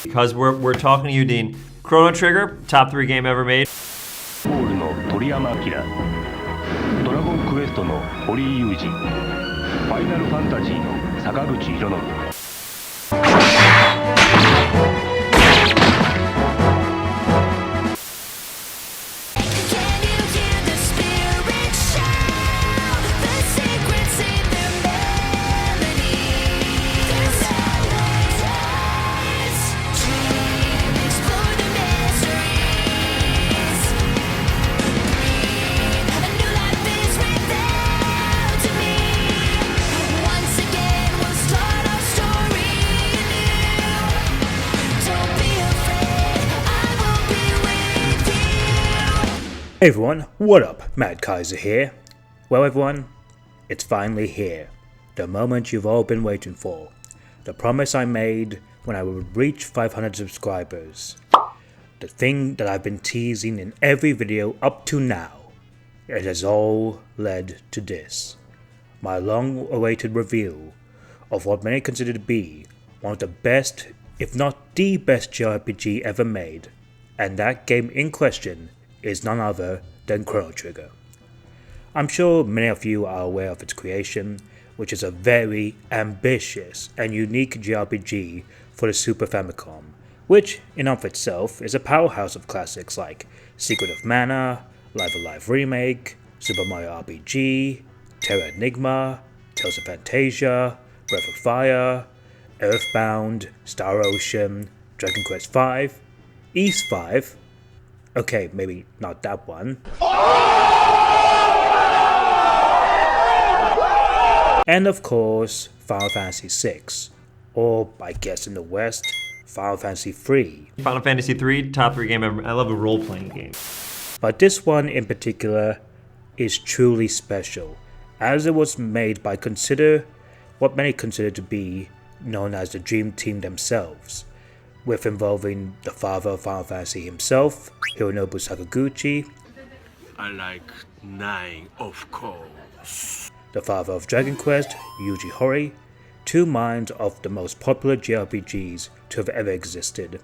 Because we're talking to you, Dean. Chrono Trigger, top 3 game ever made. ボールの鳥山明、ドラゴンクエストの堀井雄二、ファイナルファンタジーの坂口裕信。Hey everyone, what up? Mad Kaiser here. Well everyone, it's finally here. The moment you've all been waiting for. The promise I made when I would reach 500 subscribers. The thing that I've been teasing in every video up to now. It has all led to this. My long-awaited reveal of what many consider to be one of the best, if not the best JRPG ever made. And that game in question is none other than Chrono Trigger. I'm sure many of you are aware of its creation, which is a very ambitious and unique JRPG for the Super Famicom, which in of itself is a powerhouse of classics like Secret of Mana, Live Alive Remake, Super Mario RPG, Terra Enigma, Tales of Fantasia, Breath of Fire, Earthbound, Star Ocean, Dragon Quest V, Ys V, okay, maybe not that one. And of course, Final Fantasy VI, or I guess in the West, Final Fantasy III. Final Fantasy III, top 3 game ever. I love a role-playing game. But this one in particular is truly special, as it was made by what many consider to be known as the Dream Team themselves, with involving the father of Final Fantasy himself, Hironobu Sakaguchi. I like 9, of course. The father of Dragon Quest, Yuji Horii, 2 minds of the most popular JRPGs to have ever existed,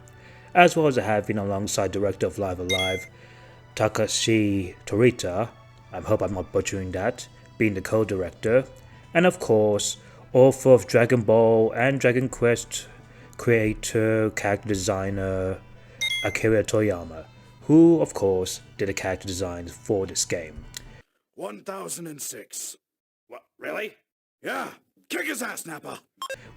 as well as having alongside director of Live Alive, Takashi Torita, I hope I'm not butchering that, being the co-director, and of course, author of Dragon Ball and Dragon Quest creator, character designer, Akira Toriyama, who of course did the character designs for this game. 1006. What, really? Yeah, kick his ass, Nappa!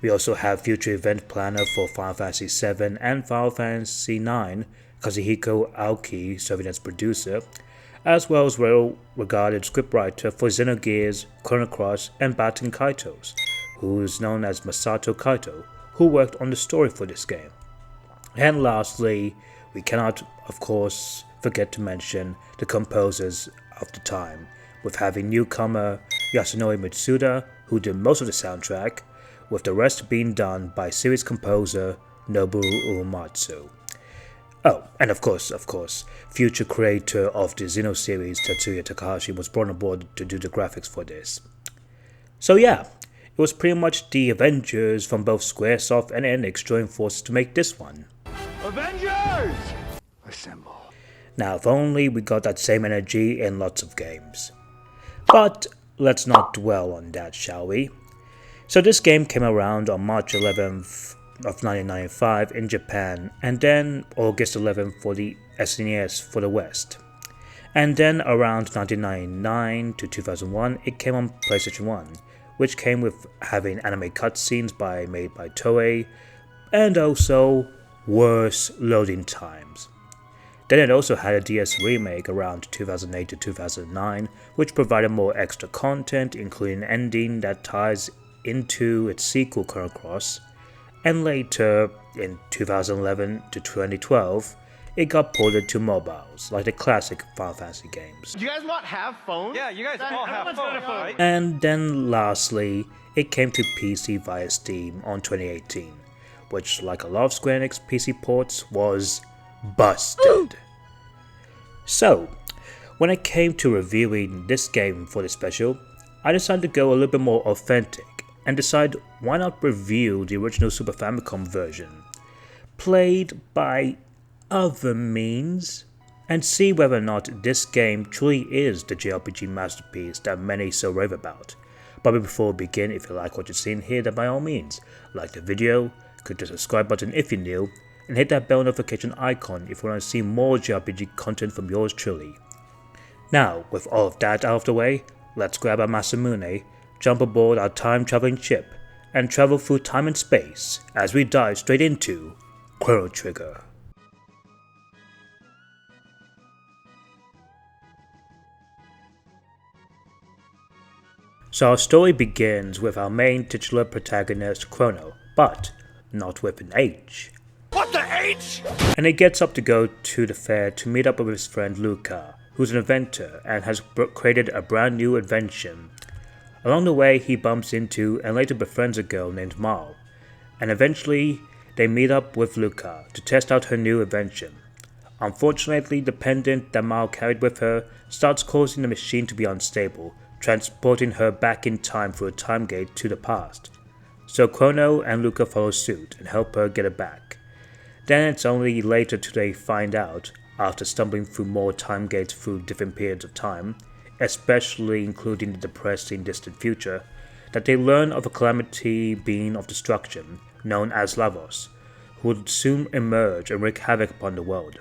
We also have future event planner for Final Fantasy VII and Final Fantasy IX, Kazuhiko Aoki serving as producer, as well as well-regarded scriptwriter for Xenogears, Chrono Cross, and Baten Kaitos, who is known as Masato Kaito, who worked on the story for this game. And lastly, we cannot, of course, forget to mention the composers of the time, with having newcomer Yasunori Mitsuda, who did most of the soundtrack, with the rest being done by series composer Nobuo Uematsu. Oh, and of course, future creator of the Xeno series Tetsuya Takahashi was brought on board to do the graphics for this. So yeah, it was pretty much the Avengers from both Squaresoft and Enix joining forces to make this one. Avengers! Assemble. Now if only we got that same energy in lots of games. But let's not dwell on that, shall we? So this game came around on March 11th of 1995 in Japan, and then August 11th for the SNES for the West. And then around 1999 to 2001 it came on PlayStation 1, which came with having anime cutscenes made by Toei, and also worse loading times. Then it also had a DS remake around 2008 to 2009, which provided more extra content, including an ending that ties into its sequel Chrono Cross, and later, in 2011 to 2012, it got ported to mobiles, like the classic Final Fantasy games. Do you guys not have phones? Yeah, you guys all have phones, right? And then lastly, it came to PC via Steam on 2018, which, like a lot of Square Enix PC ports, was busted. So, when it came to reviewing this game for the special, I decided to go a little bit more authentic and decide why not review the original Super Famicom version. played by other means, and see whether or not this game truly is the JRPG masterpiece that many so rave about. But before we begin, if you like what you're seeing here, then by all means, like the video, click the subscribe button if you're new, and hit that bell notification icon if you want to see more JRPG content from yours truly. Now, with all of that out of the way, let's grab our Masamune, jump aboard our time-traveling ship, and travel through time and space as we dive straight into Chrono Trigger. So our story begins with our main titular protagonist Chrono, but not with an H. What the H? And he gets up to go to the fair to meet up with his friend Luca, who's an inventor and has created a brand new invention. Along the way he bumps into and later befriends a girl named Mal, and eventually they meet up with Luca to test out her new invention. Unfortunately, the pendant that Mal carried with her starts causing the machine to be unstable, transporting her back in time through a time gate to the past. So Chrono and Luca follow suit and help her get it back. Then it's only later till they find out, after stumbling through more time gates through different periods of time, especially including the depressing distant future, that they learn of a calamity being of destruction known as Lavos, who would soon emerge and wreak havoc upon the world.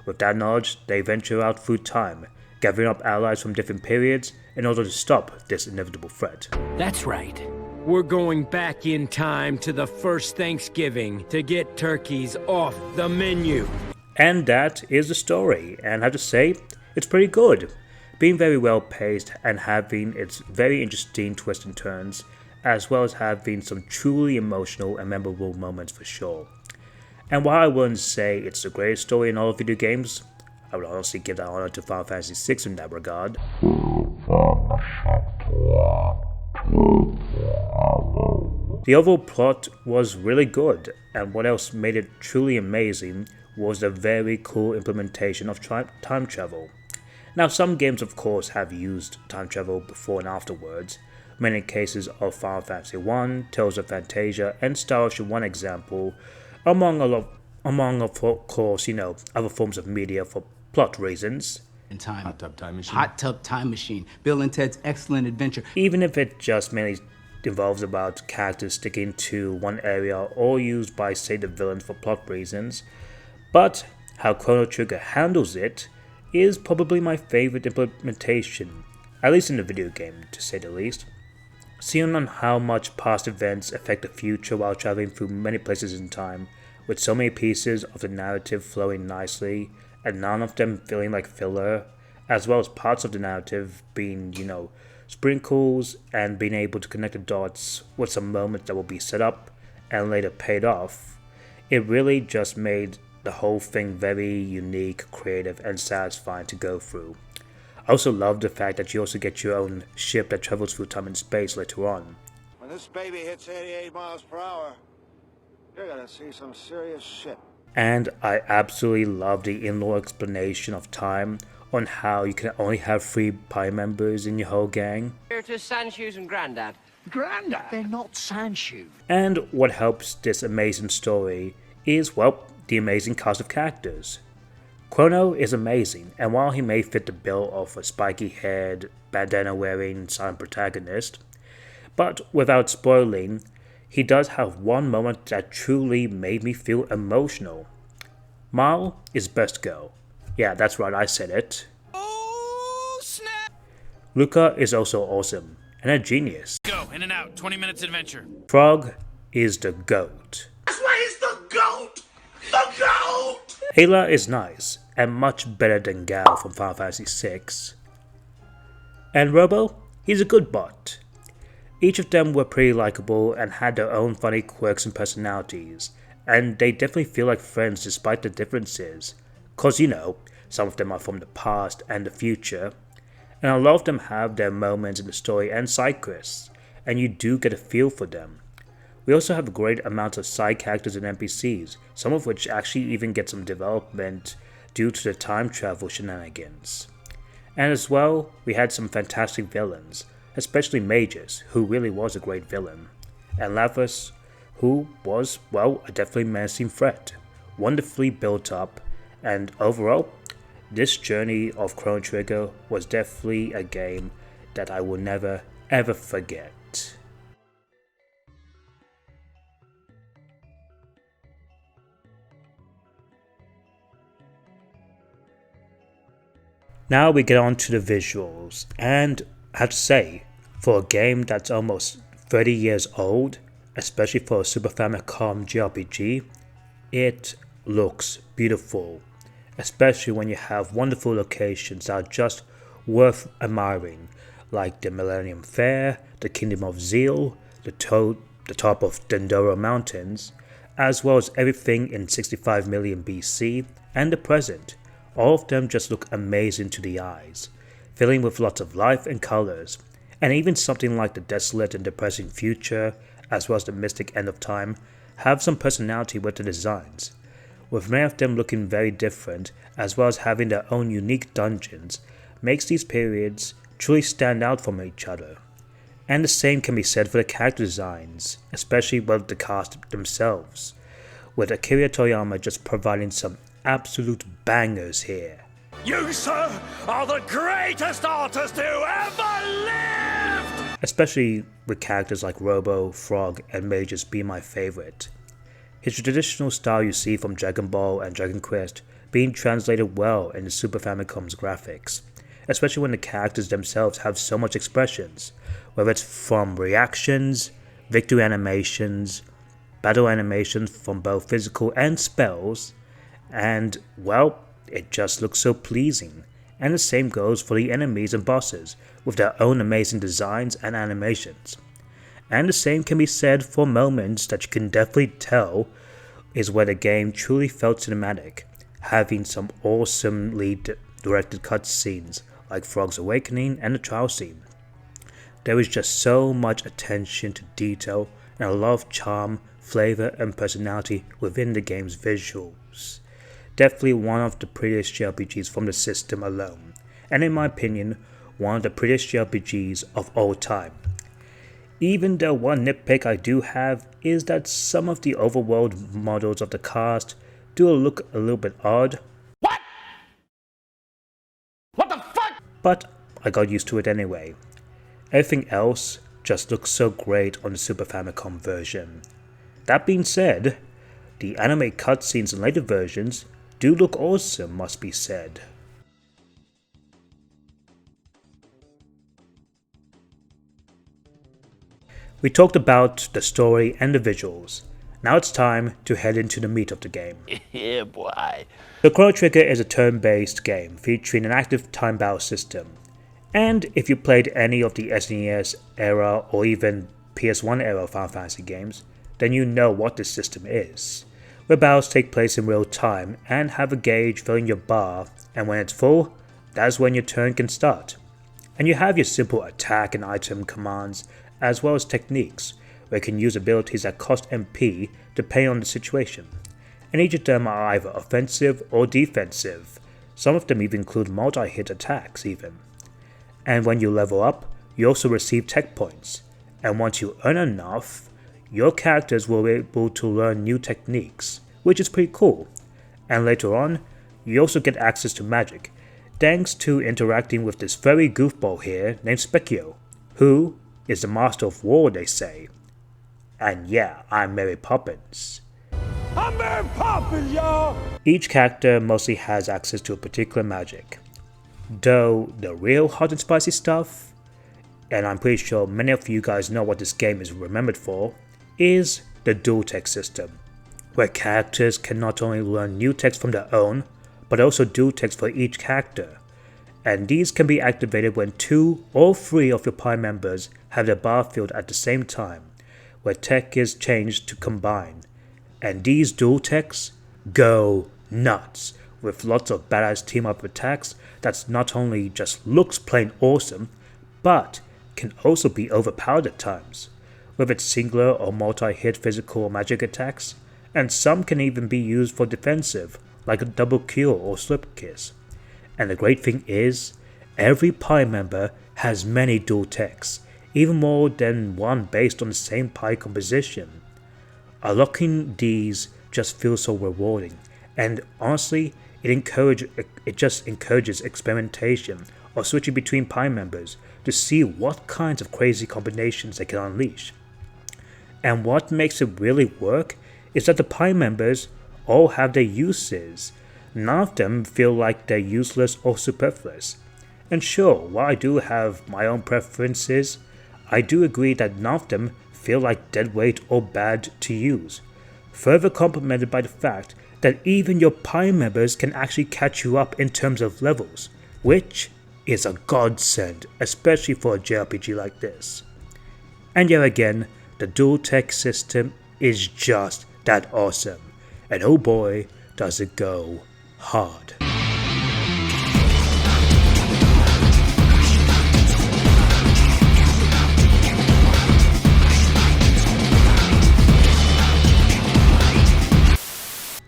With that knowledge, they venture out through time, gathering up allies from different periods in order to stop this inevitable threat. That's right. We're going back in time to the first Thanksgiving to get turkeys off the menu. And that is the story, and I have to say, it's pretty good, being very well paced and having its very interesting twists and turns, as well as having some truly emotional and memorable moments for sure. And while I wouldn't say it's the greatest story in all of video games, I would honestly give that honor to Final Fantasy VI in that regard. The overall plot was really good, and what else made it truly amazing was the very cool implementation of time travel. Now, some games of course have used time travel before and afterwards, many cases of Final Fantasy I, Tales of Fantasia, and Star Ocean 1 example, among of course, other forms of media for plot reasons. In time. Hot Tub Time Machine. Hot Tub Time Machine. Bill and Ted's Excellent Adventure. Even if it just mainly involves about characters sticking to one area or used by, say, the villain for plot reasons. But how Chrono Trigger handles it is probably my favorite implementation, at least in the video game, to say the least. Seeing on how much past events affect the future while traveling through many places in time, with so many pieces of the narrative flowing nicely, and none of them feeling like filler, as well as parts of the narrative being, sprinkles, and being able to connect the dots with some moments that will be set up and later paid off. It really just made the whole thing very unique, creative, and satisfying to go through. I also love the fact that you also get your own ship that travels through time and space later on. When this baby hits 88 miles per hour, you're gonna see some serious shit. And I absolutely love the in-law explanation of time on how you can only have 3 party members in your whole gang. Here to Sandshoes and Grandad. Grandad? They're not Sandshoe. And what helps this amazing story is, well, the amazing cast of characters. Chrono is amazing, and while he may fit the bill of a spiky-haired, bandana-wearing silent protagonist, but without spoiling, he does have one moment that truly made me feel emotional. Mal is best girl. Yeah, that's right, I said it. Oh, snap! Luca is also awesome, and a genius. Go, in and out, 20 minutes adventure. Frog is the GOAT. That's why he's the GOAT! The GOAT! Ayla is nice, and much better than Gal from Final Fantasy VI. And Robo, he's a good bot. Each of them were pretty likable and had their own funny quirks and personalities, and they definitely feel like friends despite the differences, cause some of them are from the past and the future, and a lot of them have their moments in the story and side quests, and you do get a feel for them. We also have a great amount of side characters and NPCs, some of which actually even get some development due to the time travel shenanigans. And as well, we had some fantastic villains, especially Magus, who really was a great villain, and Lavos, who was, well, a definitely menacing threat, wonderfully built up, and overall, this journey of Chrono Trigger was definitely a game that I will never ever forget. Now we get on to the visuals, and I have to say, for a game that's almost 30 years old, especially for a Super Famicom JRPG, it looks beautiful, especially when you have wonderful locations that are just worth admiring, like the Millennium Fair, the Kingdom of Zeal, the top of Dendoro Mountains, as well as everything in 65 million BC and the present. All of them just look amazing to the eyes, filling with lots of life and colors, and even something like the desolate and depressing future, as well as the mystic end of time, have some personality with the designs, with many of them looking very different, as well as having their own unique dungeons, makes these periods truly stand out from each other. And the same can be said for the character designs, especially with the cast themselves, with Akira Toriyama just providing some absolute bangers here. You, sir, are the greatest artist who ever lived! Especially with characters like Robo, Frog, and May just be my favorite. His traditional style you see from Dragon Ball and Dragon Quest being translated well into Super Famicom's graphics, especially when the characters themselves have so much expressions, whether it's from reactions, victory animations, battle animations from both physical and spells, and, well, it just looks so pleasing. And the same goes for the enemies and bosses, with their own amazing designs and animations. And the same can be said for moments that you can definitely tell is where the game truly felt cinematic, having some awesomely directed cutscenes like Frog's Awakening and the trial scene. There is just so much attention to detail and a lot of charm, flavor and personality within the game's visuals. Definitely one of the prettiest JRPGs from the system alone, and in my opinion, one of the prettiest JRPGs of all time. Even though one nitpick I do have is that some of the overworld models of the cast do look a little bit odd. What? What the fuck? But I got used to it anyway. Everything else just looks so great on the Super Famicom version. That being said, the anime cutscenes in later versions do look awesome, must be said. We talked about the story and the visuals. Now it's time to head into the meat of the game. Yeah, boy. The Chrono Trigger is a turn-based game featuring an active time battle system. And if you played any of the SNES era or even PS1 era Final Fantasy games, then you know what this system is, where battles take place in real time and have a gauge filling your bar, and when it's full, that's when your turn can start. And you have your simple attack and item commands, as well as techniques, where you can use abilities that cost MP depending on the situation. And each of them are either offensive or defensive, some of them even include multi-hit attacks even. And when you level up, you also receive tech points, and once you earn enough, your characters will be able to learn new techniques, which is pretty cool. And later on, you also get access to magic, thanks to interacting with this furry goofball here named Specchio, who is the master of war, they say. And yeah, I'm Mary Poppins. I'm Mary Poppins, y'all! Each character mostly has access to a particular magic, though the real hot and spicy stuff, and I'm pretty sure many of you guys know what this game is remembered for, is the dual tech system, where characters can not only learn new text from their own, but also dual text for each character, and these can be activated when 2 or 3 of your party members have their bar filled at the same time, where tech is changed to combine, and these dual techs go nuts, with lots of badass team-up attacks that not only just looks plain awesome, but can also be overpowered at times, with its singular or multi-hit physical or magic attacks, and some can even be used for defensive, like a double cure or slip kiss. And the great thing is, every party member has many dual techs, even more than one based on the same party composition. Unlocking these just feels so rewarding, and honestly, it just encourages experimentation or switching between Pi members to see what kinds of crazy combinations they can unleash. And what makes it really work is that the Pi members all have their uses. None of them feel like they're useless or superfluous. And sure, while I do have my own preferences, I do agree that none of them feel like deadweight or bad to use. Further complemented by the fact that even your Pi members can actually catch you up in terms of levels, which is a godsend, especially for a JRPG like this. And yet again, the dual tech system is just that awesome, and oh boy, does it go hard.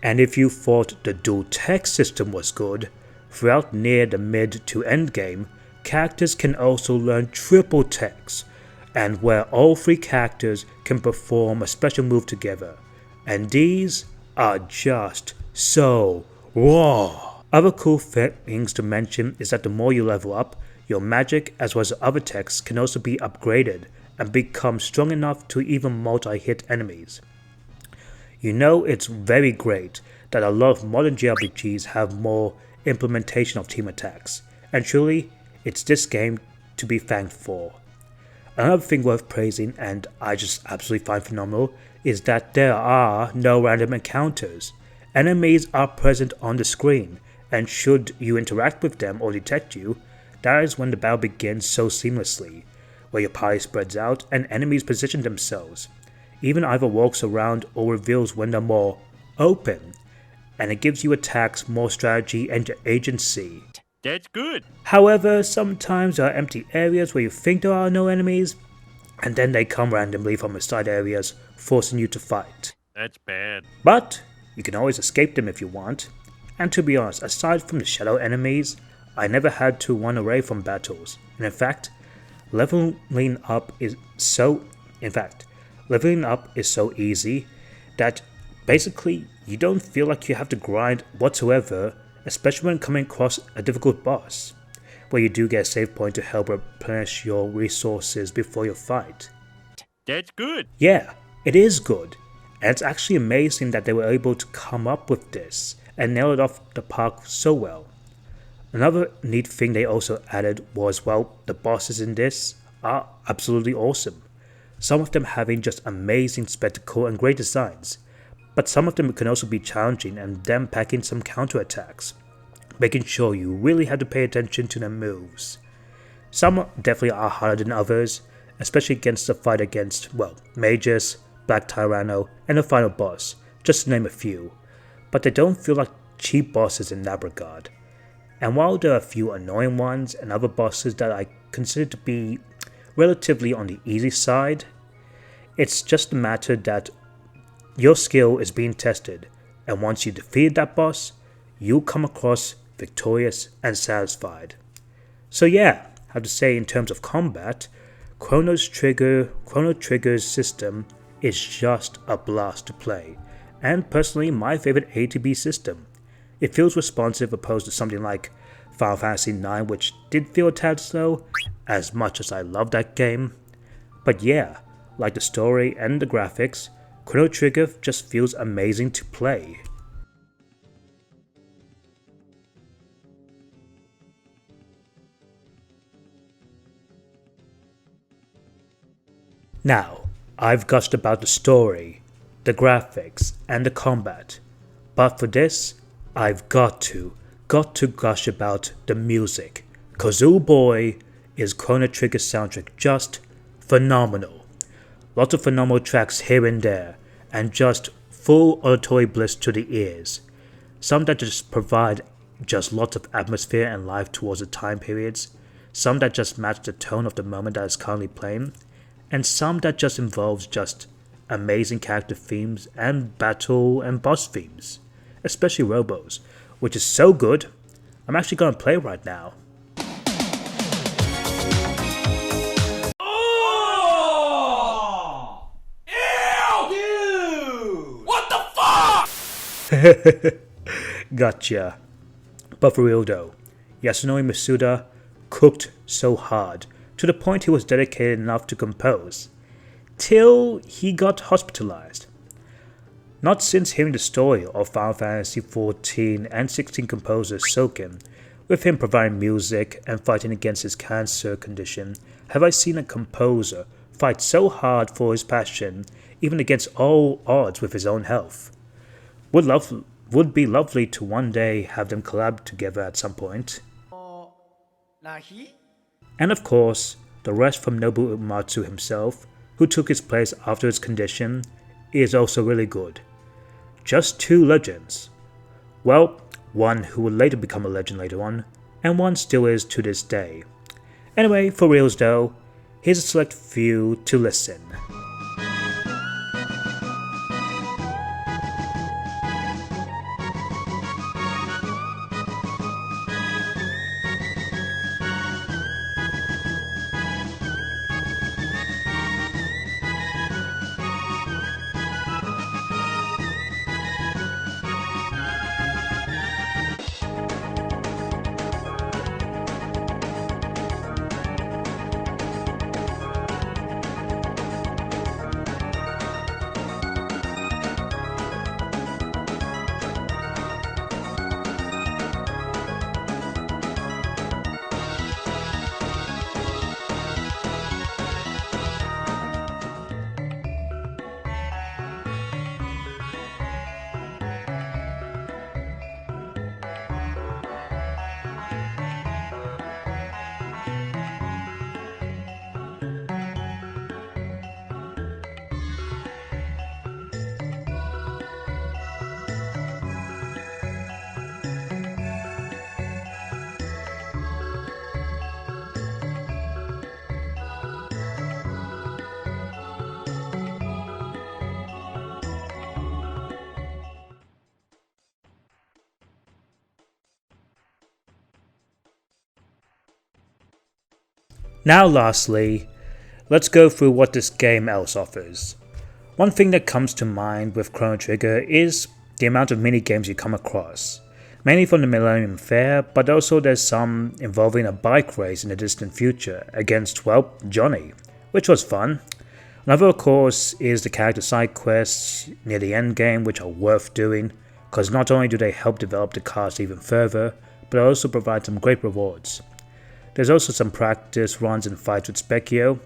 And if you thought the dual tech system was good, throughout near the mid to end game, characters can also learn triple techs, and where all three characters can perform a special move together, and these are just so raw. Other cool things to mention is that the more you level up, your magic as well as other techs can also be upgraded and become strong enough to even multi-hit enemies. You know, it's very great that a lot of modern JRPGs have more implementation of team attacks, and truly, it's this game to be thanked for. Another thing worth praising, and I just absolutely find phenomenal, is that there are no random encounters. Enemies are present on the screen, and should you interact with them or detect you, that is when the battle begins so seamlessly, where your party spreads out and enemies position themselves. Even either walks around or reveals when they're more open, and it gives you attacks more strategy and agency. That's good. However, sometimes there are empty areas where you think there are no enemies, and then they come randomly from the side areas, forcing you to fight. That's bad. But you can always escape them if you want, and to be honest, aside from the shadow enemies, I never had to run away from battles, and in fact, leveling up is so easy that basically you don't feel like you have to grind whatsoever, especially when coming across a difficult boss, where you do get a save point to help replenish your resources before your fight. That's good. Yeah, it is good, and it's actually amazing that they were able to come up with this and nail it off the park so well. Another neat thing they also added was, well, the bosses in this are absolutely awesome. Some of them having just amazing spectacle and great designs, but some of them can also be challenging and them packing some counterattacks, making sure you really have to pay attention to their moves. Some definitely are harder than others, especially against the fight against, well, Magus, Black Tyranno, and the final boss, just to name a few, but they don't feel like cheap bosses in that regard. And while there are a few annoying ones and other bosses that I consider to be relatively on the easy side, it's just a matter that your skill is being tested, and once you defeat that boss, you'll come across victorious and satisfied. So yeah, I have to say in terms of combat, Chrono Trigger's system is just a blast to play, and personally my favorite A to B system. It feels responsive opposed to something like Final Fantasy IX, which did feel a tad slow, as much as I love that game. But yeah, like the story and the graphics, Chrono Trigger just feels amazing to play. Now, I've gushed about the story, the graphics, and the combat, but for this, I've got to gush about the music, cause oh boy, is Chrono Trigger's soundtrack just phenomenal. Lots of phenomenal tracks here and there, and just full auditory bliss to the ears. Some that just provide just lots of atmosphere and life towards the time periods, some that just match the tone of the moment that is currently playing, and some that just involves just amazing character themes and battle and boss themes, especially Robo's, which is so good, I'm actually going to play right now. Oh! Ew! Dude! What the fuck? Gotcha. But for real though, Yasunori Masuda cooked so hard, to the point he was dedicated enough to compose, till he got hospitalized. Not since hearing the story of Final Fantasy XIV and 16 composers Soken, with him providing music and fighting against his cancer condition, have I seen a composer fight so hard for his passion, even against all odds with his own health. Would be lovely to one day have them collab together at some point. And of course, the rest from Nobuo Uematsu himself, who took his place after his condition, is also really good. Just two legends. Well, one who will later become a legend later on, and one still is to this day. Anyway, for reals though, here's a select few to listen. Now lastly, let's go through what this game else offers. One thing that comes to mind with Chrono Trigger is the amount of mini-games you come across, mainly from the Millennium Fair, but also there's some involving a bike race in the distant future against, well, Johnny, which was fun. Another of course is the character side quests near the end game, which are worth doing, because not only do they help develop the cast even further, but also provide some great rewards. There's also some practice runs and fights with Specchio,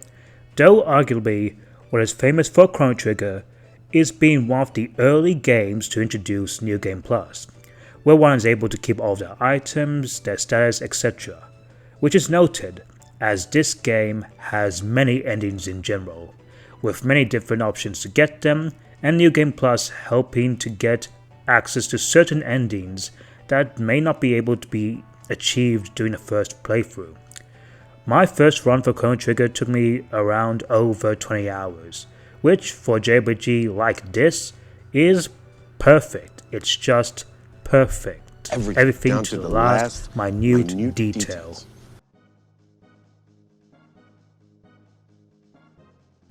though arguably what is famous for Chrono Trigger is being one of the early games to introduce New Game Plus, where one is able to keep all of their items, their status, etc., which is noted as this game has many endings in general, with many different options to get them, and New Game Plus helping to get access to certain endings that may not be able to be achieved during the first playthrough. My first run for Chrono Trigger took me around over 20 hours, which for a JRPG like this is perfect. It's just perfect. Everything to the last minute detail.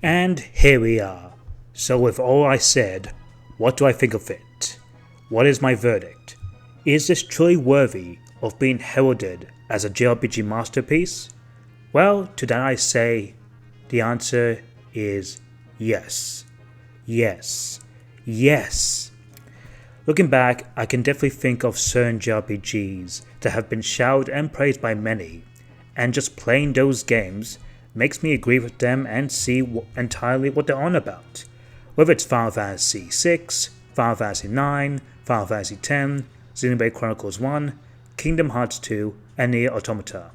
And here we are. So with all I said, what do I think of it? What is my verdict? Is this truly worthy of being heralded as a JRPG masterpiece? Well, to that I say, the answer is yes. Yes. Yes. Looking back, I can definitely think of certain JRPGs that have been shouted and praised by many, and just playing those games makes me agree with them and see entirely what they're on about. Whether it's Final Fantasy VI, Final Fantasy IX, Final Fantasy X, Xenoblade Chronicles 1, Kingdom Hearts 2, and Nier Automata.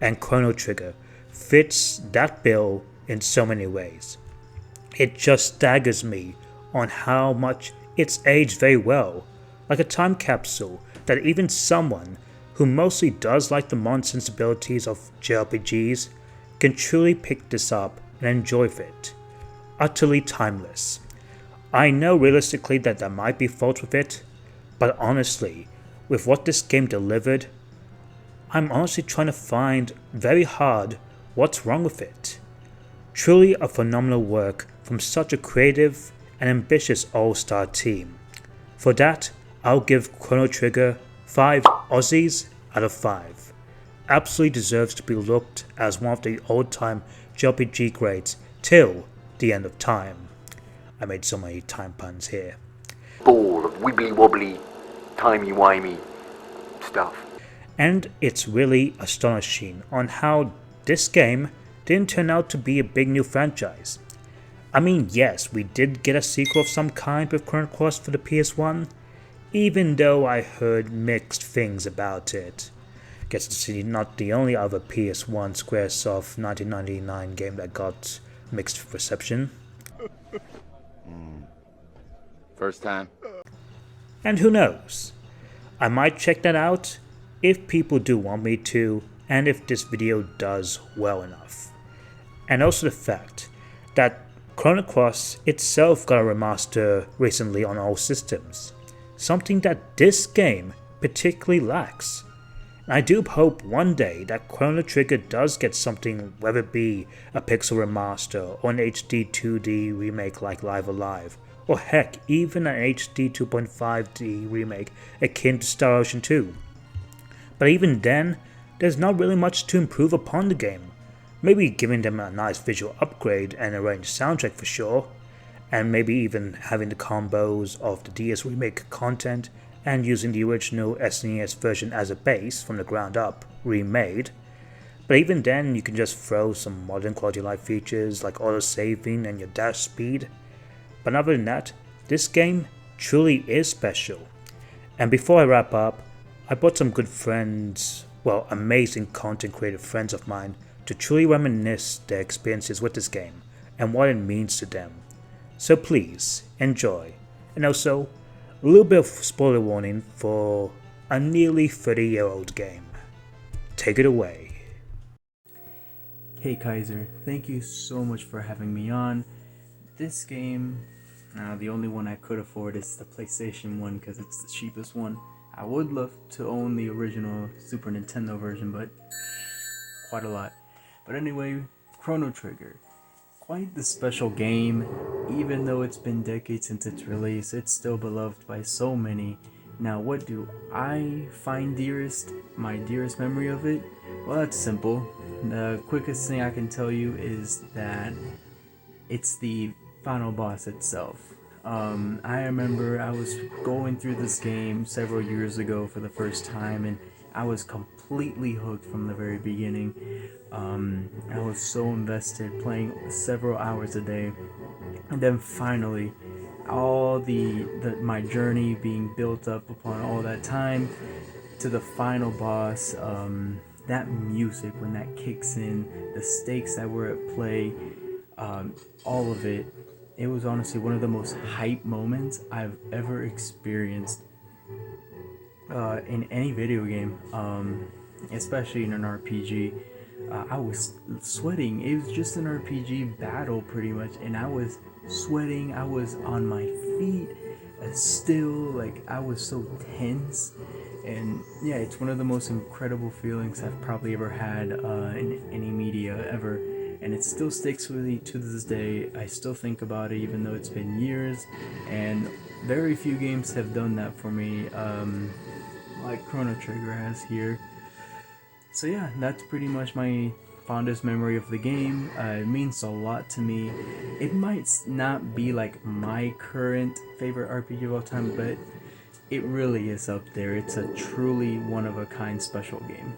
And Chrono Trigger fits that bill in so many ways. It just staggers me on how much it's aged very well, like a time capsule that even someone who mostly does like the modern sensibilities of JRPGs can truly pick this up and enjoy it. Utterly timeless. I know realistically that there might be faults with it, but honestly, with what this game delivered, I'm honestly trying to find very hard what's wrong with it. Truly a phenomenal work from such a creative and ambitious all-star team. For that, I'll give Chrono Trigger 5 Aussies out of 5. Absolutely deserves to be looked as one of the old-time JRPG greats till the end of time. I made so many time puns here. Ball of wibbly-wobbly, timey-wimey stuff. And it's really astonishing on how this game didn't turn out to be a big new franchise. I mean, yes, we did get a sequel of some kind with Chrono Cross for the PS1, even though I heard mixed things about it. Guess it's not the only other PS1 Squaresoft 1999 game that got mixed reception. First time. And who knows? I might check that out if people do want me to, and if this video does well enough. And also the fact that Chrono Cross itself got a remaster recently on all systems, something that this game particularly lacks. And I do hope one day that Chrono Trigger does get something, whether it be a pixel remaster or an HD 2D remake like Live Alive, or heck, even an HD 2.5D remake akin to Star Ocean 2. But even then, there's not really much to improve upon the game. Maybe giving them a nice visual upgrade and arranged soundtrack for sure, and maybe even having the combos of the DS remake content and using the original SNES version as a base from the ground up, remade. But even then, you can just throw some modern quality of life features like auto-saving and your dash speed. But other than that, this game truly is special. And before I wrap up, I brought some good friends, well, amazing content creator friends of mine, to truly reminisce their experiences with this game and what it means to them. So please, enjoy. And also, a little bit of spoiler warning for a nearly 30-year-old game. Take it away. Hey Kaiser, thank you so much for having me on. This game, the only one I could afford is the PlayStation 1 because it's the cheapest one. I would love to own the original Super Nintendo version, but quite a lot. But anyway, Chrono Trigger. Quite the special game. Even though it's been decades since its release, it's still beloved by so many. Now, what do I find dearest? My dearest memory of it? Well, that's simple. The quickest thing I can tell you is that it's the final boss itself. I remember I was going through this game several years ago for the first time, and I was completely hooked from the very beginning. I was so invested, playing several hours a day, and then finally, all my journey being built up upon all that time to the final boss. That music when that kicks in, the stakes that were at play, all of it. It was honestly one of the most hype moments I've ever experienced in any video game, especially in an RPG. I was sweating. It was just an RPG battle pretty much, and I was sweating. I was on my feet still, like I was so tense. And yeah, it's one of the most incredible feelings I've probably ever had in any media ever. And it still sticks with me to this day. I still think about it even though it's been years, and very few games have done that for me, like Chrono Trigger has here. So yeah, that's pretty much my fondest memory of the game. It means a lot to me. It might not be like my current favorite RPG of all time, but it really is up there. It's a truly one-of-a-kind special game.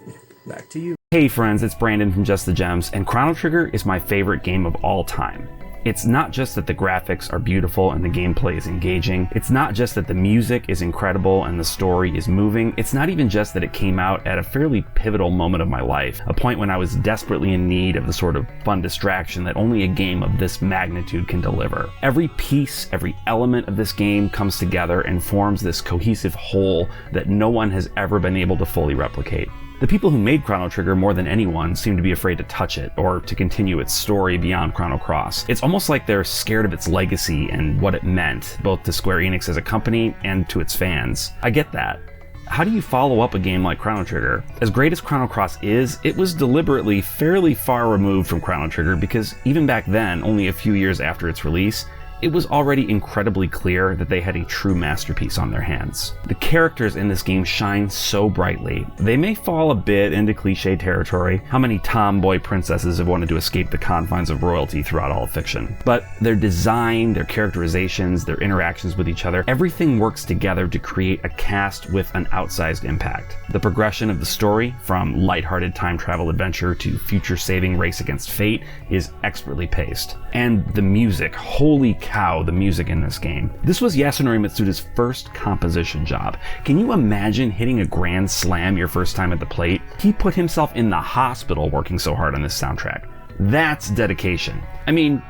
Back to you. Hey friends, it's Branden from Just the Gems, and Chrono Trigger is my favorite game of all time. It's not just that the graphics are beautiful and the gameplay is engaging. It's not just that the music is incredible and the story is moving. It's not even just that it came out at a fairly pivotal moment of my life, a point when I was desperately in need of the sort of fun distraction that only a game of this magnitude can deliver. Every piece, every element of this game comes together and forms this cohesive whole that no one has ever been able to fully replicate. The people who made Chrono Trigger more than anyone seem to be afraid to touch it or to continue its story beyond Chrono Cross. It's almost like they're scared of its legacy and what it meant, both to Square Enix as a company and to its fans. I get that. How do you follow up a game like Chrono Trigger? As great as Chrono Cross is, it was deliberately fairly far removed from Chrono Trigger because even back then, only a few years after its release, it was already incredibly clear that they had a true masterpiece on their hands. The characters in this game shine so brightly. They may fall a bit into cliche territory. How many tomboy princesses have wanted to escape the confines of royalty throughout all of fiction? But their design, their characterizations, their interactions with each other, everything works together to create a cast with an outsized impact. The progression of the story, from lighthearted time travel adventure to future-saving race against fate, is expertly paced. And the music, holy cow, the music in this game. This was Yasunori Mitsuda's first composition job. Can you imagine hitting a grand slam your first time at the plate? He put himself in the hospital working so hard on this soundtrack. That's dedication. I mean,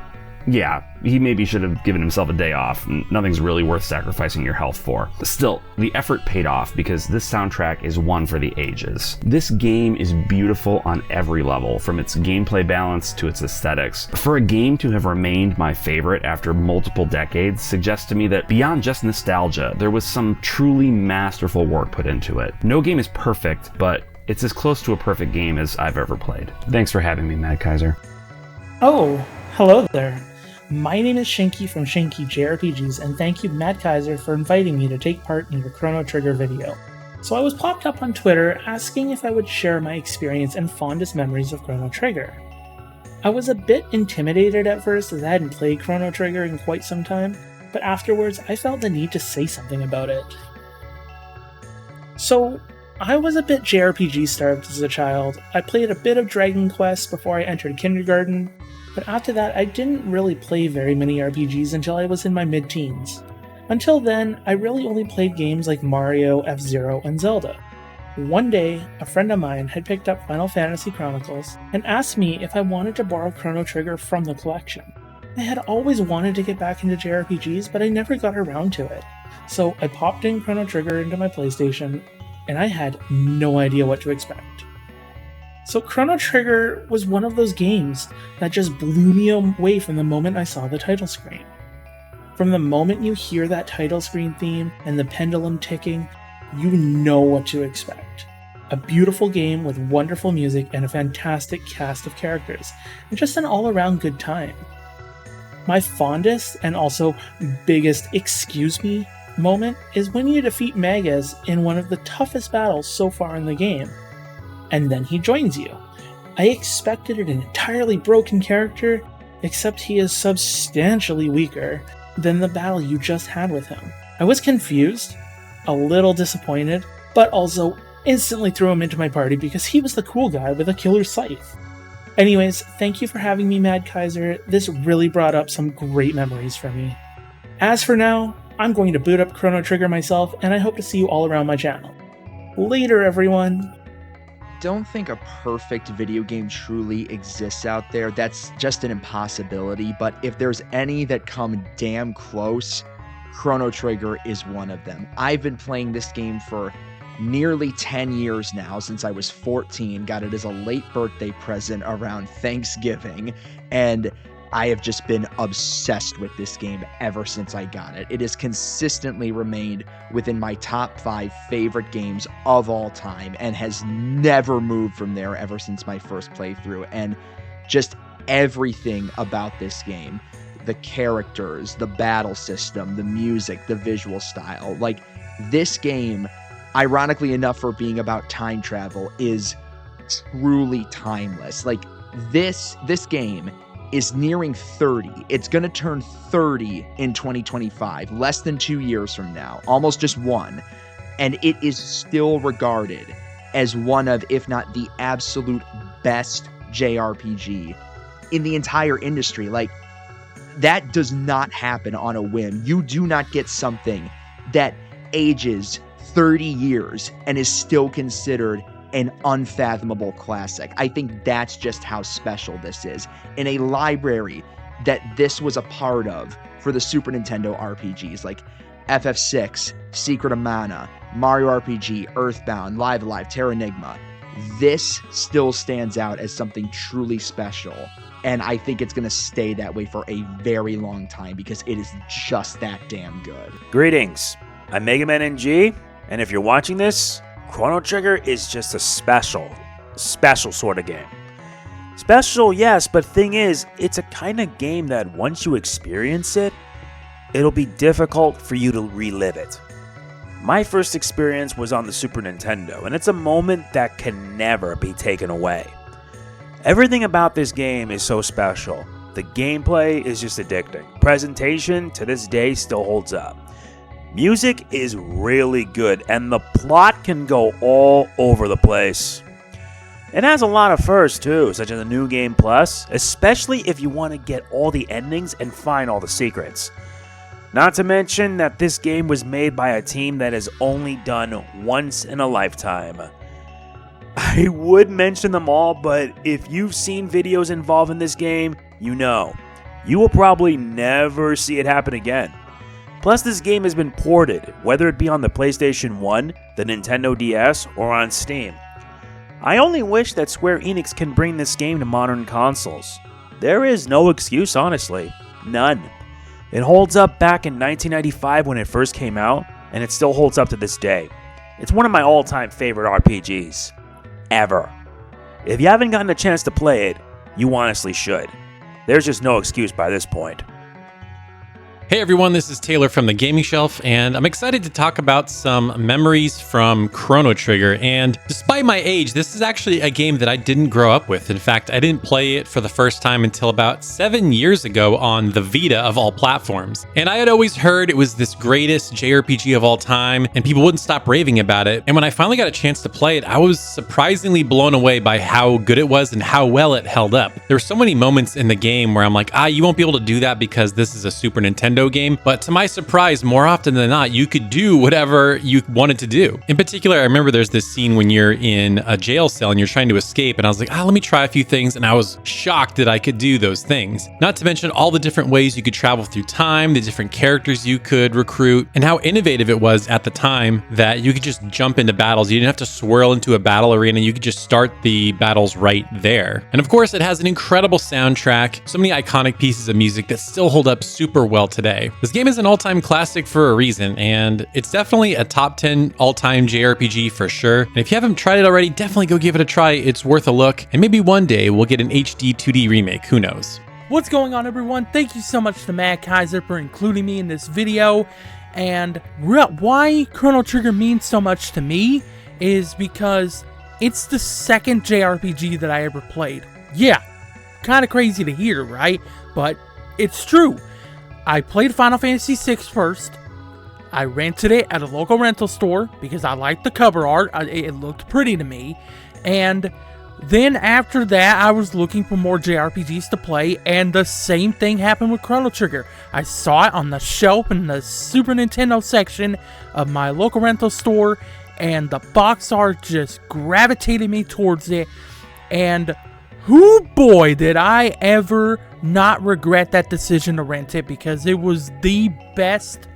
yeah, he maybe should have given himself a day off. Nothing's really worth sacrificing your health for. Still, the effort paid off because this soundtrack is one for the ages. This game is beautiful on every level, from its gameplay balance to its aesthetics. For a game to have remained my favorite after multiple decades suggests to me that beyond just nostalgia, there was some truly masterful work put into it. No game is perfect, but it's as close to a perfect game as I've ever played. Thanks for having me, Mad Kaiser. Oh, hello there. My name is Shinky from ShinkyJRPGs, and thank you, Mad Kaiser, for inviting me to take part in your Chrono Trigger video. So I was popped up on Twitter asking if I would share my experience and fondest memories of Chrono Trigger. I was a bit intimidated at first as I hadn't played Chrono Trigger in quite some time, but afterwards I felt the need to say something about it. So, I was a bit JRPG starved as a child. I played a bit of Dragon Quest before I entered kindergarten, but after that I didn't really play very many RPGs until I was in my mid-teens. Until then, I really only played games like Mario, F-Zero, and Zelda. One day, a friend of mine had picked up Final Fantasy Chronicles and asked me if I wanted to borrow Chrono Trigger from the collection. I had always wanted to get back into JRPGs, but I never got around to it. So I popped in Chrono Trigger into my PlayStation, and I had no idea what to expect. So Chrono Trigger was one of those games that just blew me away from the moment I saw the title screen. From the moment you hear that title screen theme and the pendulum ticking, you know what to expect. A beautiful game with wonderful music and a fantastic cast of characters, and just an all-around good time. My fondest and also biggest excuse me moment is when you defeat Megas in one of the toughest battles so far in the game, and then he joins you. I expected an entirely broken character, except he is substantially weaker than the battle you just had with him. I was confused, a little disappointed, but also instantly threw him into my party because he was the cool guy with a killer scythe. Anyways, thank you for having me, Mad Kaiser. This really brought up some great memories for me. As for now, I'm going to boot up Chrono Trigger myself, and I hope to see you all around my channel. Later, everyone! Don't think a perfect video game truly exists out there. That's just an impossibility, but if there's any that come damn close, Chrono Trigger is one of them. I've been playing this game for nearly 10 years now, since I was 14, got it as a late birthday present around Thanksgiving, and I have just been obsessed with this game ever since I got it. It has consistently remained within my top 5 favorite games of all time and has never moved from there ever since my first playthrough. And just everything about this game, the characters, the battle system, the music, the visual style, like this game, ironically enough for being about time travel, is truly timeless. Like this game is nearing 30. It's going to turn 30 in 2025, less than 2 years from now, almost just one. And it is still regarded as one of, if not the absolute best JRPG in the entire industry. Like, that does not happen on a whim. You do not get something that ages 30 years and is still considered an unfathomable classic. I think that's just how special this is. In a library that this was a part of for the Super Nintendo RPGs, like FF6, Secret of Mana, Mario RPG, Earthbound, Live Alive, Terranigma, this still stands out as something truly special. And I think it's going to stay that way for a very long time because it is just that damn good. Greetings, I'm MegamanNG, and if you're watching this, Chrono Trigger is just a special sort of game. Special, yes, but thing is, it's a kind of game that once you experience it, it'll be difficult for you to relive it. My first experience was on the Super Nintendo, and it's a moment that can never be taken away. Everything about this game is so special. The gameplay is just addicting. Presentation to this day still holds up. Music is really good, and the plot can go all over the place. It has a lot of firsts too, such as a New Game Plus, especially if you want to get all the endings and find all the secrets. Not to mention that this game was made by a team that is only done once in a lifetime. I would mention them all, but if you've seen videos involving this game, you know. You will probably never see it happen again. Plus, this game has been ported, whether it be on the PlayStation 1, the Nintendo DS, or on Steam. I only wish that Square Enix can bring this game to modern consoles. There is no excuse, honestly. None. It holds up back in 1995 when it first came out, and it still holds up to this day. It's one of my all-time favorite RPGs. Ever. If you haven't gotten a chance to play it, you honestly should. There's just no excuse by this point. Hey everyone, this is Taylor from the Gaming Shelf, and I'm excited to talk about some memories from Chrono Trigger. And despite my age, this is actually a game that I didn't grow up with. In fact, I didn't play it for the first time until about 7 years ago on the Vita of all platforms. And I had always heard it was this greatest JRPG of all time, and people wouldn't stop raving about it. And when I finally got a chance to play it, I was surprisingly blown away by how good it was and how well it held up. There were so many moments in the game where I'm like, you won't be able to do that because this is a Super Nintendo game, but to my surprise, more often than not, you could do whatever you wanted to do. In particular, I remember there's this scene when you're in a jail cell and you're trying to escape, and I was like, let me try a few things, and I was shocked that I could do those things. Not to mention all the different ways you could travel through time, the different characters you could recruit, and how innovative it was at the time that you could just jump into battles. You didn't have to swirl into a battle arena, you could just start the battles right there. And of course, it has an incredible soundtrack, so many iconic pieces of music that still hold up super well today. This game is an all-time classic for a reason, and it's definitely a top 10 all-time JRPG for sure. And if you haven't tried it already, definitely go give it a try. It's worth a look, and maybe one day we'll get an HD 2D remake, who knows. What's going on, everyone? Thank you so much to Mad Kaiser for including me in this video. And why Chrono Trigger means so much to me is because it's the second JRPG that I ever played. Yeah, kind of crazy to hear, right? But it's true. I played Final Fantasy VI first. I rented it at a local rental store because I liked the cover art. It looked pretty to me. And then after that, I was looking for more JRPGs to play, and the same thing happened with Chrono Trigger. I saw it on the shelf in the Super Nintendo section of my local rental store, and the box art just gravitated me towards it. And whoo boy, did I ever not regret that decision to rent it, because it was the best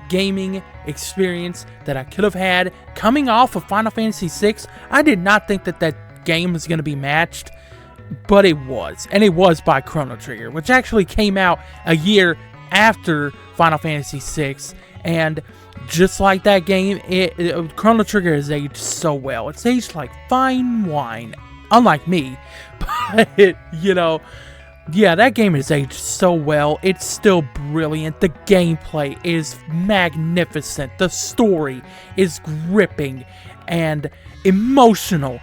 gaming experience that I could have had. Coming off of Final Fantasy VI, I did not think that game was going to be matched, but it was. And it was by Chrono Trigger, which actually came out a year after Final Fantasy VI. And just like that game, Chrono Trigger has aged so well. It's aged like fine wine. Unlike me. But, yeah, that game has aged so well. It's still brilliant. The gameplay is magnificent. The story is gripping and emotional.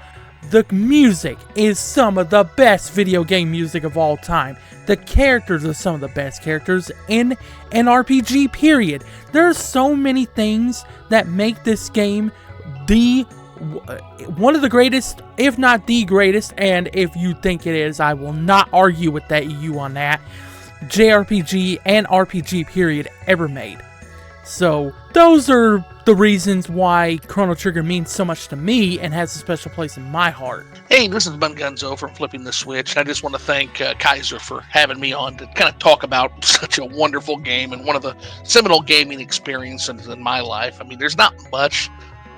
The music is some of the best video game music of all time. The characters are some of the best characters in an RPG, period. There are so many things that make this game one of the greatest, if not the greatest, and if you think it is, I will not argue with you on that, JRPG and RPG period ever made. So those are the reasons why Chrono Trigger means so much to me and has a special place in my heart. Hey, this is Mongunzoo from Flipping the Switch. I just want to thank Kaiser for having me on to kind of talk about such a wonderful game and one of the seminal gaming experiences in my life. I mean, there's not much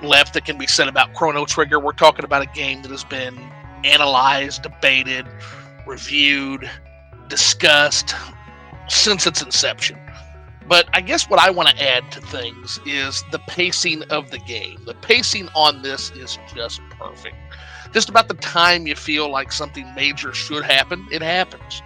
left that can be said about Chrono Trigger. We're talking about a game that has been analyzed, debated, reviewed, discussed since its inception. But I guess what I want to add to things is the pacing of the game. The pacing on this is just perfect. Just about the time you feel like something major should happen, it happens.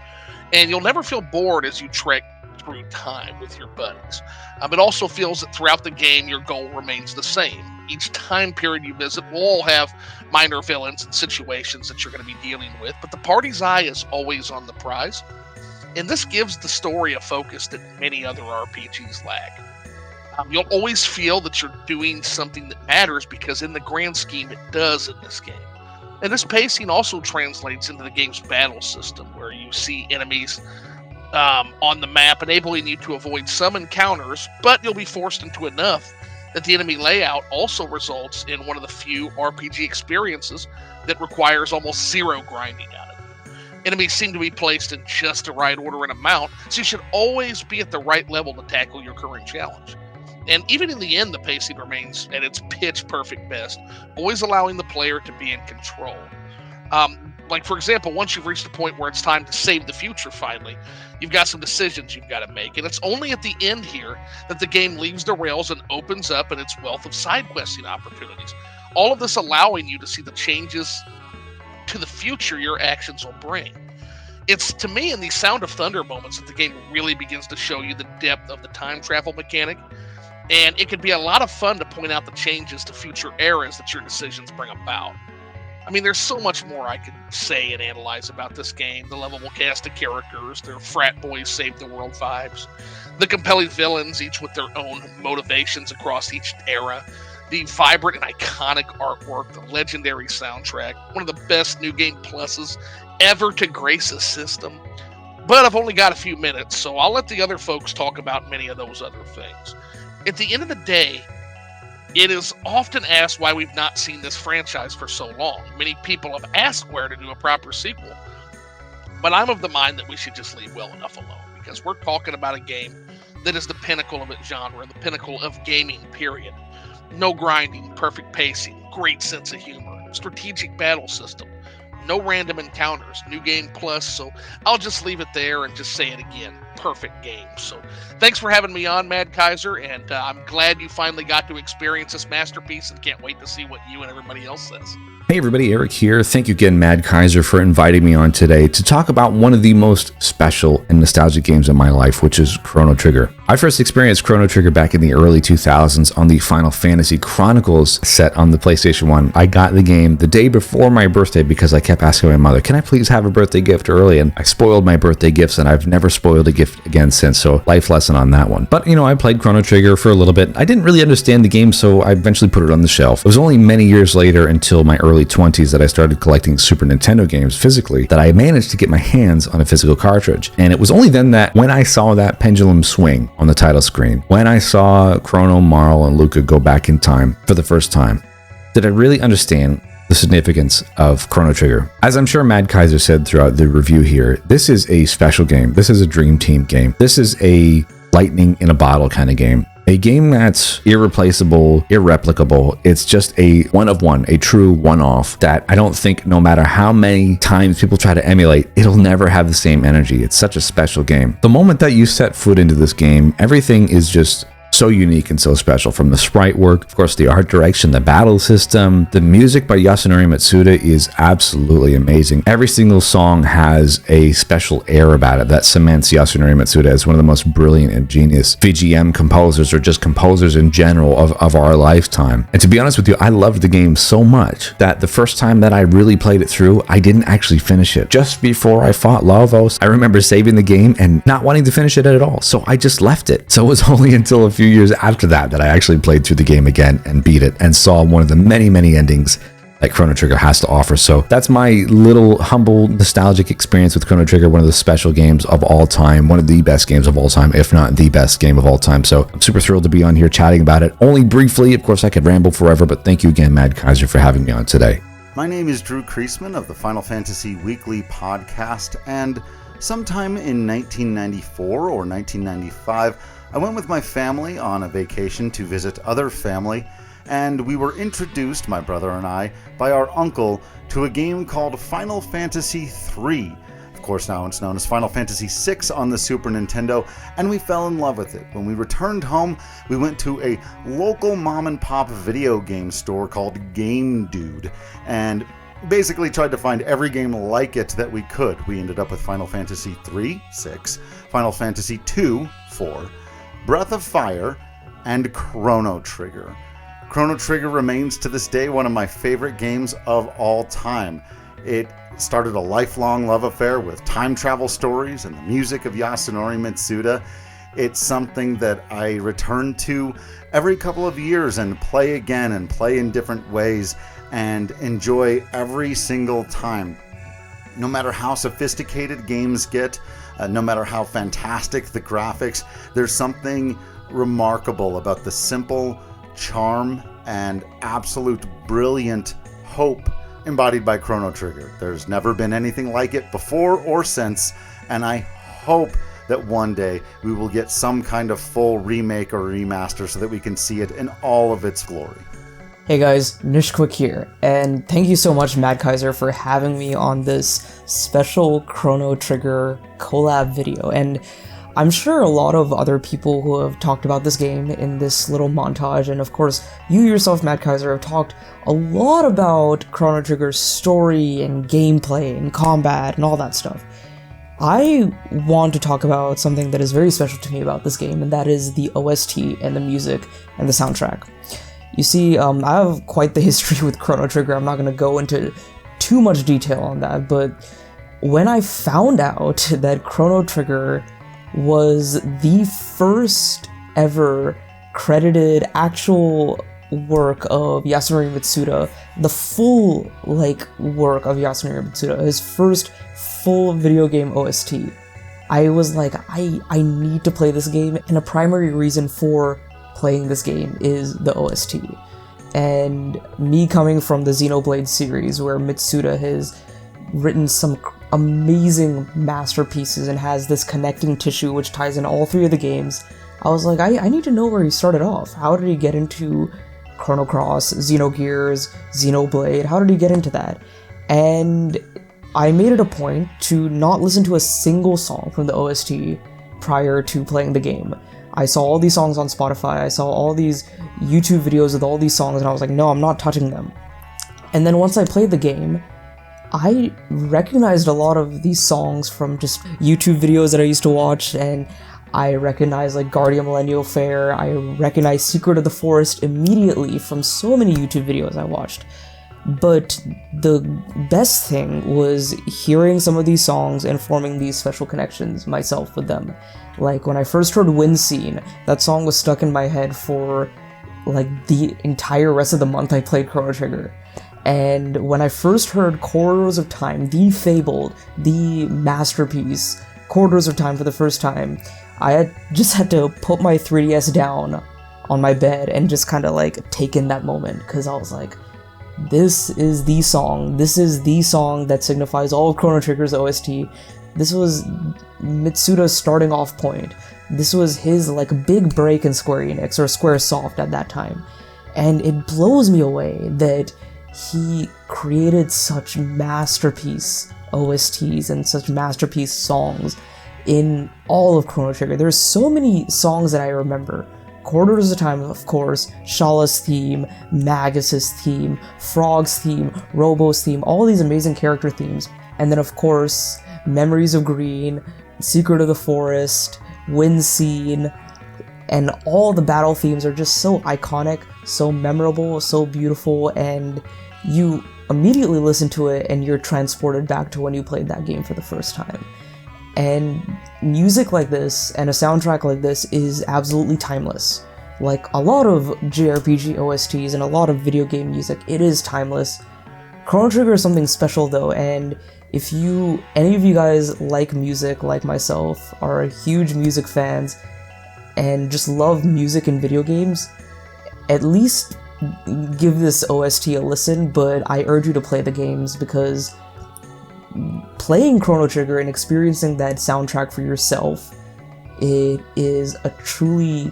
And you'll never feel bored as you trek through time with your buddies. It also feels that throughout the game, your goal remains the same. Each time period you visit will all have minor villains and situations that you're going to be dealing with, but the party's eye is always on the prize. And this gives the story a focus that many other RPGs lack. You'll always feel that you're doing something that matters because in the grand scheme it does in this game. And this pacing also translates into the game's battle system, where you see enemies on the map, enabling you to avoid some encounters, but you'll be forced into enough that the enemy layout also results in one of the few RPG experiences that requires almost zero grinding out of you. Enemies seem to be placed in just the right order and amount, so you should always be at the right level to tackle your current challenge. And even in the end, the pacing remains at its pitch-perfect best, always allowing the player to be in control. Like, for example, once you've reached the point where it's time to save the future finally, you've got some decisions you've got to make. And it's only at the end here that the game leaves the rails and opens up in its wealth of side-questing opportunities. All of this allowing you to see the changes to the future your actions will bring. It's, to me, in these Sound of Thunder moments that the game really begins to show you the depth of the time travel mechanic. And it can be a lot of fun to point out the changes to future eras that your decisions bring about. I mean, there's so much more I could say and analyze about this game. The lovable cast of characters, their frat boys save the world vibes, the compelling villains, each with their own motivations across each era, the vibrant and iconic artwork, the legendary soundtrack, one of the best New Game Pluses ever to grace a system. But I've only got a few minutes, so I'll let the other folks talk about many of those other things. At the end of the day, it is often asked why we've not seen this franchise for so long. Many people have asked Square to do a proper sequel, but I'm of the mind that we should just leave well enough alone, because we're talking about a game that is the pinnacle of its genre, the pinnacle of gaming, period. No grinding, perfect pacing, great sense of humor, strategic battle system, no random encounters, New Game Plus, so I'll just leave it there and just say it again. Perfect game. So thanks for having me on, Mad Kaiser, and I'm glad you finally got to experience this masterpiece and can't wait to see what you and everybody else says. Hey everybody, Eric here. Thank you again, Mad Kaiser, for inviting me on today to talk about one of the most special and nostalgic games in my life, which is Chrono Trigger. I first experienced Chrono Trigger back in the early 2000s on the Final Fantasy Chronicles set on the PlayStation 1. I got the game the day before my birthday because I kept asking my mother, can I please have a birthday gift early? And I spoiled my birthday gifts, and I've never spoiled a gift again since, so life lesson on that one. But, I played Chrono Trigger for a little bit. I didn't really understand the game, so I eventually put it on the shelf. It was only many years later, until my early 20s, that I started collecting Super Nintendo games physically, that I managed to get my hands on a physical cartridge. And it was only then that when I saw that pendulum swing on the title screen, when I saw Chrono, Marl, and Luca go back in time for the first time, did I really understand the significance of Chrono Trigger. As I'm sure Mad Kaiser said throughout the review here, this is a special game. This is a dream team game. This is a lightning in a bottle kind of game. A game that's irreplaceable, irreplicable. It's just a one of one, a true one-off that I don't think, no matter how many times people try to emulate, it'll never have the same energy. It's such a special game. The moment that you set foot into this game, everything is just so unique and so special. From the sprite work, of course, the art direction, the battle system, the music by Yasunori Mitsuda is absolutely amazing. Every single song has a special air about it that cements Yasunori Mitsuda as one of the most brilliant and genius VGM composers, or just composers in general of our lifetime. And to be honest with you, I loved the game so much that the first time that I really played it through, I didn't actually finish it. Just before I fought Lavos, I remember saving the game and not wanting to finish it at all, so I just left it. So it was only until a few years after that I actually played through the game again and beat it and saw one of the many endings that Chrono Trigger has to offer. So that's my little humble nostalgic experience with Chrono Trigger, one of the special games of all time, one of the best games of all time, if not the best game of all time. So I'm super thrilled to be on here chatting about it. Only briefly, of course I could ramble forever, but thank you again, Mad Kaiser, for having me on today. My name is Drew Kreisman of the Final Fantasy Weekly Podcast, and sometime in 1994 or 1995, I went with my family on a vacation to visit other family, and we were introduced, my brother and I, by our uncle to a game called Final Fantasy III. Of course, now it's known as Final Fantasy VI on the Super Nintendo, and we fell in love with it. When we returned home, we went to a local mom and pop video game store called Game Dude, and basically tried to find every game like it that we could. We ended up with Final Fantasy III, 6, Final Fantasy II, 4, Breath of Fire, and Chrono Trigger. Chrono Trigger remains to this day one of my favorite games of all time. It started a lifelong love affair with time travel stories and the music of Yasunori Mitsuda. It's something that I return to every couple of years and play again and play in different ways and enjoy every single time. No matter how sophisticated games get, no matter how fantastic the graphics, there's something remarkable about the simple charm and absolute brilliant hope embodied by Chrono Trigger. There's never been anything like it before or since, and I hope that one day we will get some kind of full remake or remaster so that we can see it in all of its glory. Hey guys, Nishquik here, and thank you so much Mad Kaiser for having me on this special Chrono Trigger collab video. And I'm sure a lot of other people who have talked about this game in this little montage, and of course you yourself Mad Kaiser have talked a lot about Chrono Trigger's story and gameplay and combat and all that stuff. I want to talk about something that is very special to me about this game, and that is the OST and the music and the soundtrack. You see, I have quite the history with Chrono Trigger. I'm not going to go into too much detail on that, but when I found out that Chrono Trigger was the first ever credited actual work of Yasunori Mitsuda, the full work of Yasunori Mitsuda, his first full video game OST, I was like, I need to play this game, and a primary reason for playing this game is the OST. And me coming from the Xenoblade series, where Mitsuda has written some amazing masterpieces and has this connecting tissue which ties in all three of the games, I was like, I need to know where he started off. How did he get into Chrono Cross, Xenogears, Xenoblade? How did he get into that? And I made it a point to not listen to a single song from the OST prior to playing the game. I saw all these songs on Spotify, I saw all these YouTube videos with all these songs, and I was like, no, I'm not touching them. And then once I played the game, I recognized a lot of these songs from just YouTube videos that I used to watch, and I recognized Guardian Millennial Fair, I recognized Secret of the Forest immediately from so many YouTube videos I watched. But the best thing was hearing some of these songs and forming these special connections myself with them. Like when I first heard Wind Scene, that song was stuck in my head for the entire rest of the month I played Chrono Trigger. And when I first heard Corridors of Time, the fabled, the masterpiece, Corridors of Time for the first time, I just had to put my 3DS down on my bed and just kind of take in that moment, because I was like, this is the song that signifies all of Chrono Trigger's OST. This was Mitsuda's starting off point. This was his big break in Square Enix, or Squaresoft at that time. And it blows me away that he created such masterpiece OSTs and such masterpiece songs in all of Chrono Trigger. There's so many songs that I remember. Corridors of Time, of course, Shala's theme, Magus's theme, Frog's theme, Robo's theme, all these amazing character themes. And then of course, Memories of Green, Secret of the Forest, Wind Scene, and all the battle themes are just so iconic, so memorable, so beautiful, and you immediately listen to it and you're transported back to when you played that game for the first time. And music like this and a soundtrack like this is absolutely timeless. Like a lot of JRPG OSTs and a lot of video game music, it is timeless. Chrono Trigger is something special though, and if any of you guys like music like myself, are huge music fans, and just love music in video games, at least give this OST a listen, but I urge you to play the games, because playing Chrono Trigger and experiencing that soundtrack for yourself, it is a truly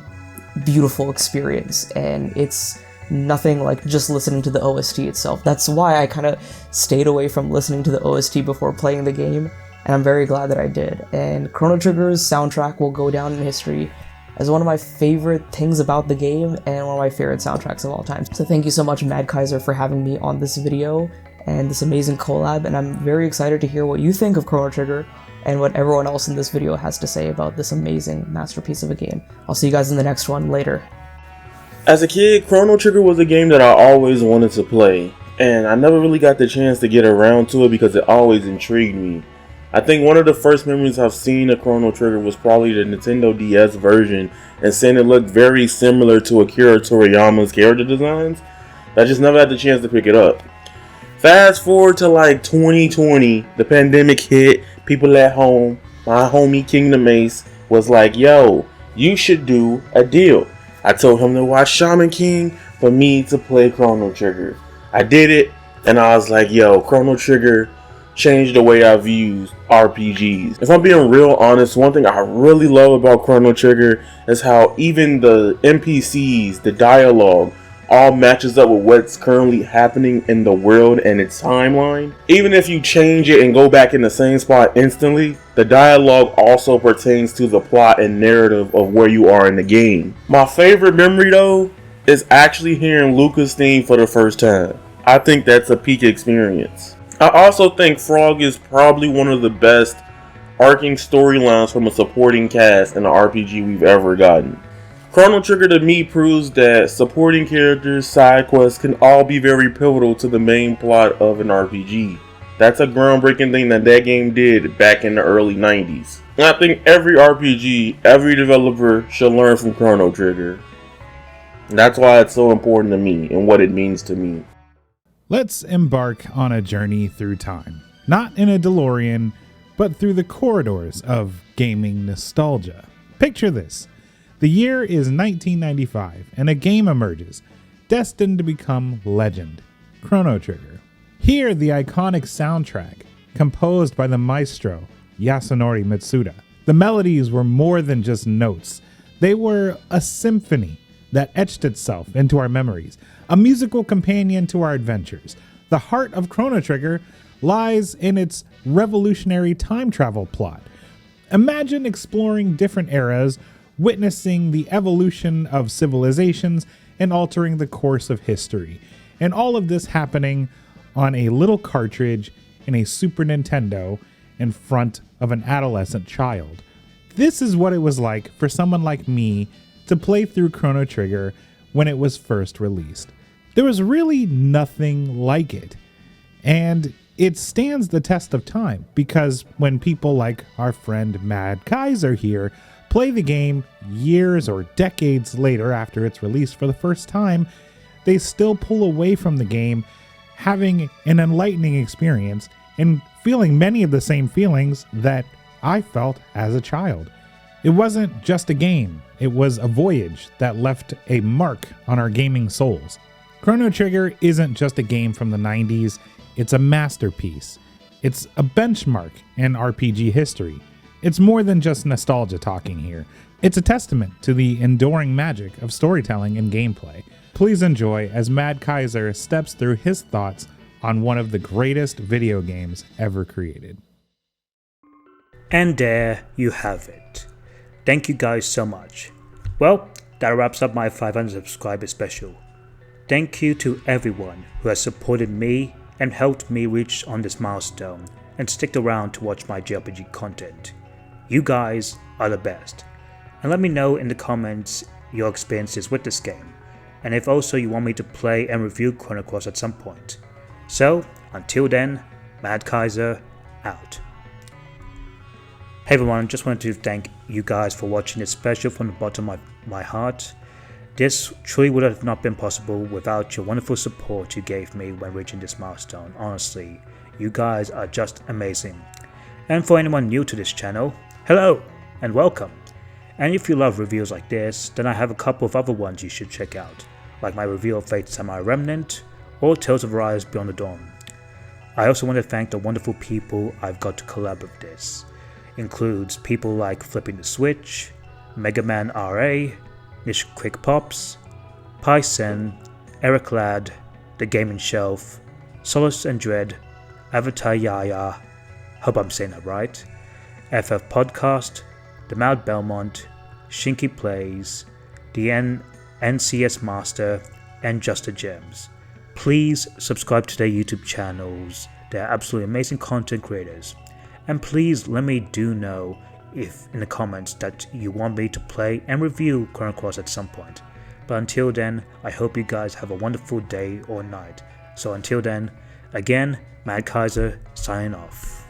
beautiful experience, and it's nothing like just listening to the OST itself. That's why I kind of stayed away from listening to the OST before playing the game, and I'm very glad that I did. And Chrono Trigger's soundtrack will go down in history as one of my favorite things about the game and one of my favorite soundtracks of all time. So thank you so much, Mad Kaiser, for having me on this video, and this amazing collab, and I'm very excited to hear what you think of Chrono Trigger and what everyone else in this video has to say about this amazing masterpiece of a game. I'll see you guys in the next one later. As a kid, Chrono Trigger was a game that I always wanted to play, and I never really got the chance to get around to it because it always intrigued me. I think one of the first memories I've seen of Chrono Trigger was probably the Nintendo DS version, and saying it looked very similar to Akira Toriyama's character designs. I just never had the chance to pick it up. Fast forward to like 2020, the pandemic hit, people at home, my homie Kingdom Ace was like, yo, you should do a deal. I told him to watch Shaman King for me to play Chrono Trigger. I did it, and I was like, yo, Chrono Trigger changed the way I view RPGs. If I'm being real honest, one thing I really love about Chrono Trigger is how even the NPCs, the dialogue, all matches up with what's currently happening in the world and its timeline. Even if you change it and go back in the same spot instantly, the dialogue also pertains to the plot and narrative of where you are in the game. My favorite memory though is actually hearing Lucca's theme for the first time. I think that's a peak experience. I also think Frog is probably one of the best arcing storylines from a supporting cast in an RPG we've ever gotten. Chrono Trigger to me proves that supporting characters, side quests can all be very pivotal to the main plot of an RPG. That's a groundbreaking thing that game did back in the early 90s. And I think every RPG, every developer should learn from Chrono Trigger. And that's why it's so important to me and what it means to me. Let's embark on a journey through time. Not in a DeLorean, but through the corridors of gaming nostalgia. Picture this. The year is 1995, and a game emerges, destined to become legend, Chrono Trigger. Hear the iconic soundtrack, composed by the maestro Yasunori Mitsuda. The melodies were more than just notes. They were a symphony that etched itself into our memories, a musical companion to our adventures. The heart of Chrono Trigger lies in its revolutionary time travel plot. Imagine exploring different eras, witnessing the evolution of civilizations and altering the course of history. And all of this happening on a little cartridge in a Super Nintendo in front of an adolescent child. This is what it was like for someone like me to play through Chrono Trigger when it was first released. There was really nothing like it. And it stands the test of time because when people like our friend Mad Kaiser here play the game years or decades later after its release for the first time, they still pull away from the game having an enlightening experience and feeling many of the same feelings that I felt as a child. It wasn't just a game, it was a voyage that left a mark on our gaming souls. Chrono Trigger isn't just a game from the 90s, it's a masterpiece. It's a benchmark in RPG history. It's more than just nostalgia talking here. It's a testament to the enduring magic of storytelling and gameplay. Please enjoy as Mad Kaiser steps through his thoughts on one of the greatest video games ever created. And there you have it. Thank you guys so much. Well, that wraps up my 500 subscriber special. Thank you to everyone who has supported me and helped me reach on this milestone and stick around to watch my JRPG content. You guys are the best. And let me know in the comments your experiences with this game, and if also you want me to play and review Chrono Cross at some point. So, until then, Mad Kaiser out. Hey everyone, just wanted to thank you guys for watching this special from the bottom of my heart. This truly would have not been possible without your wonderful support you gave me when reaching this milestone. Honestly, you guys are just amazing. And for anyone new to this channel, hello and welcome. And if you love reviews like this, then I have a couple of other ones you should check out, like my review of Fate Samurai Remnant or Tales of Arise Beyond the Dawn. I also want to thank the wonderful people I've got to collab with this. Includes people like FlippingTheSwitch, MegamanNG, Nishquik Pops, Paisen, Erek Ladd, The Gaming Shelf, Solace and Dread, Avataryaya, hope I'm saying that right, FF Podcast, TheMadBelmont, Shinky Plays, the NCS Master, and Just the Gems. Please subscribe to their YouTube channels. They're absolutely amazing content creators. And please let me know if in the comments that you want me to play and review Chrono Cross at some point. But until then, I hope you guys have a wonderful day or night. So until then, again, Mad Kaiser signing off.